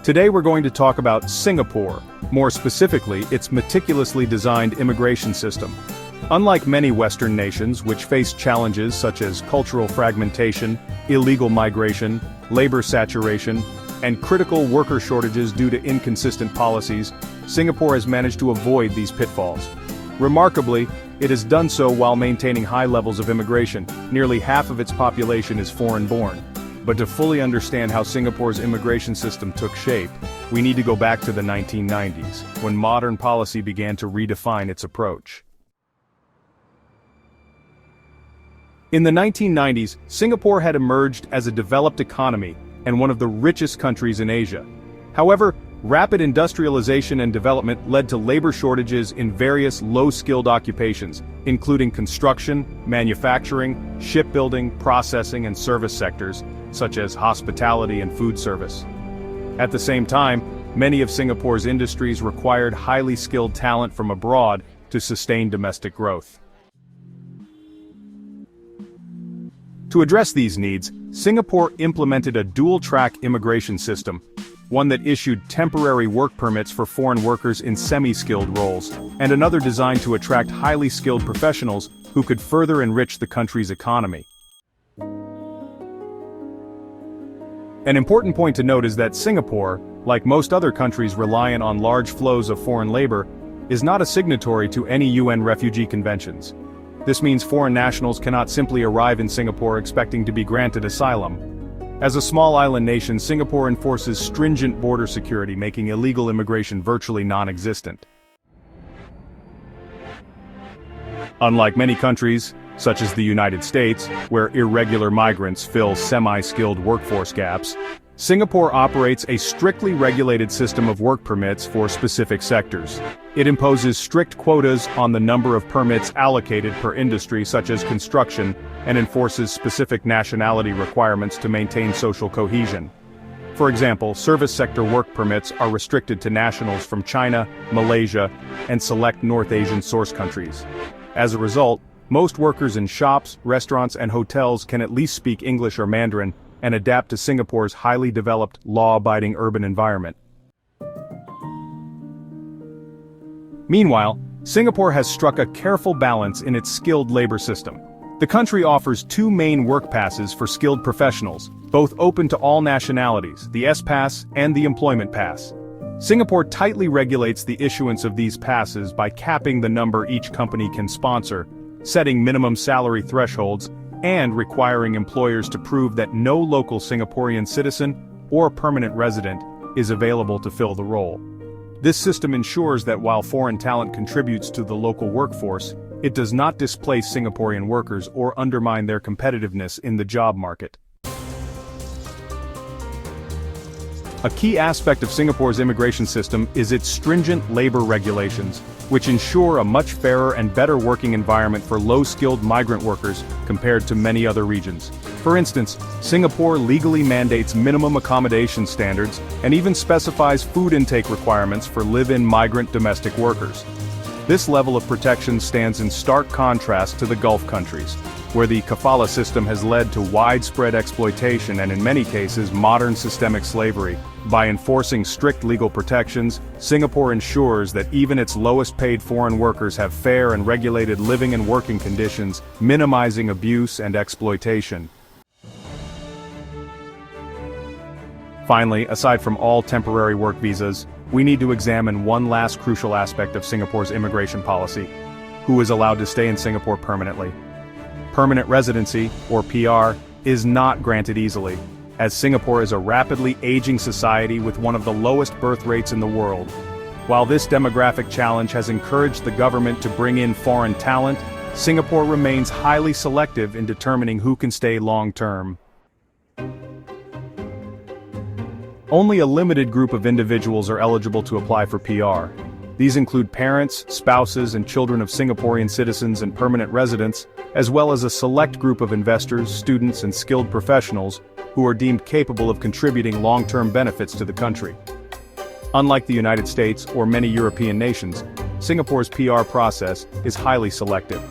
Today we're going to talk about Singapore, more specifically its meticulously designed immigration system. Unlike many Western nations which face challenges such as cultural fragmentation, illegal migration, labor saturation, and critical worker shortages due to inconsistent policies, Singapore has managed to avoid these pitfalls. Remarkably, it has done so while maintaining high levels of immigration. Nearly half of its population is foreign-born. But to fully understand how Singapore's immigration system took shape, we need to go back to the 1990s, when modern policy began to redefine its approach. In the 1990s, Singapore had emerged as a developed economy and one of the richest countries in Asia. However, rapid industrialization and development led to labor shortages in various low-skilled occupations, including construction, manufacturing, shipbuilding, processing, and service sectors, such as hospitality and food service. At the same time, many of Singapore's industries required highly skilled talent from abroad to sustain domestic growth. To address these needs, Singapore implemented a dual-track immigration system, one that issued temporary work permits for foreign workers in semi-skilled roles, and another designed to attract highly skilled professionals who could further enrich the country's economy. An important point to note is that Singapore, like most other countries reliant on large flows of foreign labor, is not a signatory to any UN refugee conventions. This means foreign nationals cannot simply arrive in Singapore expecting to be granted asylum. As a small island nation, Singapore enforces stringent border security, making illegal immigration virtually non-existent. Unlike many countries, such as the United States, where irregular migrants fill semi-skilled workforce gaps, Singapore operates a strictly regulated system of work permits for specific sectors. It imposes strict quotas on the number of permits allocated per industry such as construction, and enforces specific nationality requirements to maintain social cohesion. For example, service sector work permits are restricted to nationals from China, Malaysia, and select North Asian source countries. As a result, most workers in shops, restaurants, and hotels can at least speak English or Mandarin and adapt to Singapore's highly developed, law-abiding urban environment. Meanwhile, Singapore has struck a careful balance in its skilled labor system. The country offers two main work passes for skilled professionals, both open to all nationalities, the S-Pass and the Employment Pass. Singapore tightly regulates the issuance of these passes by capping the number each company can sponsor, setting minimum salary thresholds, and requiring employers to prove that no local Singaporean citizen or permanent resident is available to fill the role. This system ensures that while foreign talent contributes to the local workforce, it does not displace Singaporean workers or undermine their competitiveness in the job market. A key aspect of Singapore's immigration system is its stringent labor regulations, which ensure a much fairer and better working environment for low-skilled migrant workers compared to many other regions. For instance, Singapore legally mandates minimum accommodation standards and even specifies food intake requirements for live-in migrant domestic workers. This level of protection stands in stark contrast to the Gulf countries, where the kafala system has led to widespread exploitation and in many cases modern systemic slavery. By enforcing strict legal protections, Singapore ensures that even its lowest-paid foreign workers have fair and regulated living and working conditions, minimizing abuse and exploitation. Finally, aside from all temporary work visas, we need to examine one last crucial aspect of Singapore's immigration policy: who is allowed to stay in Singapore permanently. Permanent residency, or PR, is not granted easily, as Singapore is a rapidly aging society with one of the lowest birth rates in the world. While this demographic challenge has encouraged the government to bring in foreign talent, Singapore remains highly selective in determining who can stay long-term. Only a limited group of individuals are eligible to apply for PR. These include parents, spouses, and children of Singaporean citizens and permanent residents, as well as a select group of investors, students, and skilled professionals who are deemed capable of contributing long-term benefits to the country. Unlike the United States or many European nations, Singapore's PR process is highly selective,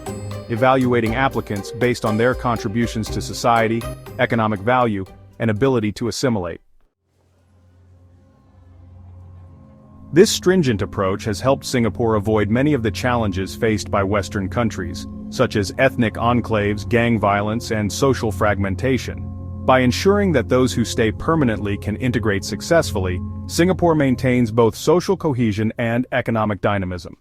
evaluating applicants based on their contributions to society, economic value, and ability to assimilate. This stringent approach has helped Singapore avoid many of the challenges faced by Western countries, such as ethnic enclaves, gang violence, and social fragmentation. By ensuring that those who stay permanently can integrate successfully, Singapore maintains both social cohesion and economic dynamism.